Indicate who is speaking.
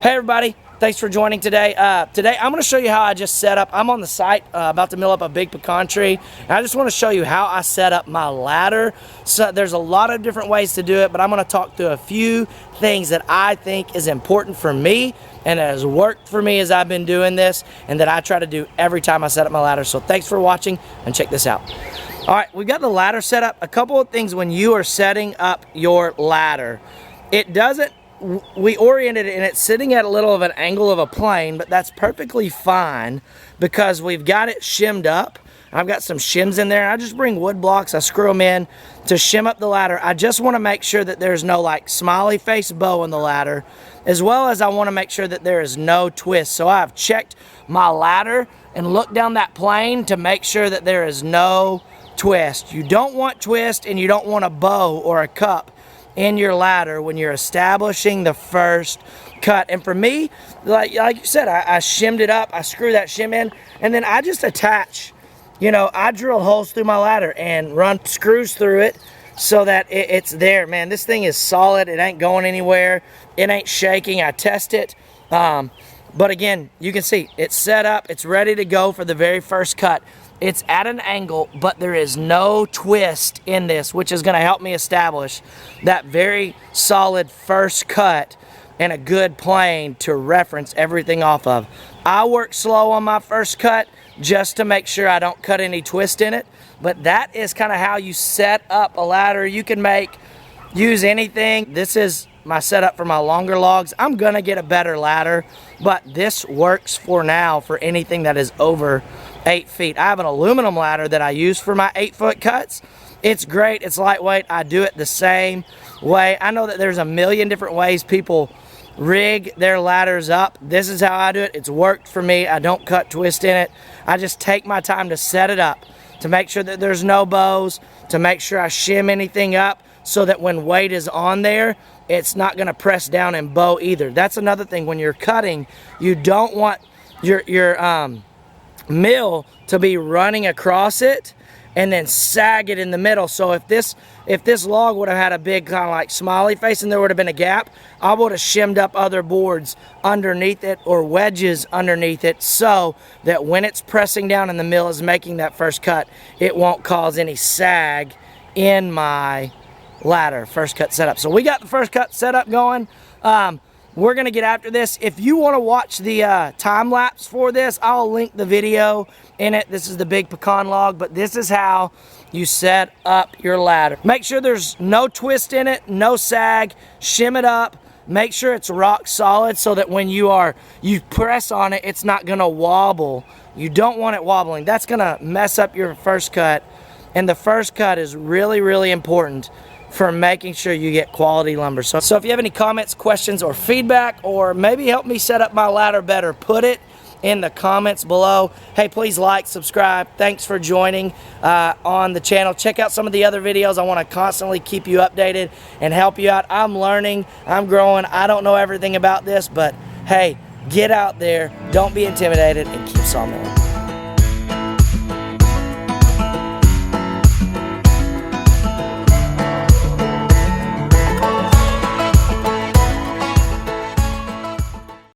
Speaker 1: Hey everybody, thanks for joining today. Today I'm going to show you how I just set up. I'm on the site about to mill up a big pecan tree, and I just want to show you how I set up my ladder. So there's a lot of different ways to do it, but I'm going to talk through a few things that I think is important for me and that has worked for me as I've been doing this, and that I try to do every time I set up my ladder. So thanks for watching, and check this out. All right, we've got the ladder set up. A couple of things when you are setting up your ladder. We oriented it and it's sitting at a little of an angle of a plane, but that's perfectly fine because we've got it shimmed up. I've got some shims in there. I just bring wood blocks, I screw them in to shim up the ladder. I just want to make sure that there's no like smiley face bow in the ladder, as well as I want to make sure that there is no twist. So I've checked my ladder and looked down that plane to make sure that there is no twist. You don't want twist, and you don't want a bow or a cup in your ladder when you're establishing the first cut. And for me, like you said, I shimmed it up, I screw that shim in, and then I just attach, I drill holes through my ladder and run screws through it so that it's there. Man, this thing is solid. It ain't going anywhere. It ain't shaking. I test it. But again, you can see it's set up. It's ready to go for the very first cut. It's at an angle, but there is no twist in this, which is going to help me establish that very solid first cut and a good plane to reference everything off of. I work slow on my first cut just to make sure I don't cut any twist in it, but that is kind of how you set up a ladder. You can use anything. This is my setup for my longer logs. I'm going to get a better ladder, but this works for now for anything that is over 8 feet. I have an aluminum ladder that I use for my 8-foot cuts. It's great. It's lightweight. I do it the same way. I know that there's a million different ways people rig their ladders up. This is how I do it. It's worked for me. I don't cut twist in it. I just take my time to set it up, to make sure that there's no bows, to make sure I shim anything up so that when weight is on there, it's not going to press down and bow either. That's another thing. When you're cutting, you don't want your mill to be running across it and then sag it in the middle. So if this log would have had a big kind of like smiley face and there would have been a gap, I would have shimmed up other boards underneath it or wedges underneath it so that when it's pressing down and the mill is making that first cut, it won't cause any sag in my ladder first cut setup. So we got the first cut setup going. We're gonna get after this. If you want to watch the time lapse for this, I'll link the video in it. This is the big pecan log, but this is how you set up your ladder. Make sure there's no twist in it, no sag. Shim it up. Make sure it's rock solid so that when you press on it, it's not gonna wobble. You don't want it wobbling. That's gonna mess up your first cut, and the first cut is really, really important for making sure you get quality lumber. So if you have any comments, questions, or feedback, or maybe help me set up my ladder better, put it in the comments below. Hey, please like, subscribe. Thanks for joining on the channel. Check out some of the other videos. I want to constantly keep you updated and help you out. I'm learning, I'm growing. I don't know everything about this, but hey, get out there, don't be intimidated, and keep sawmilling.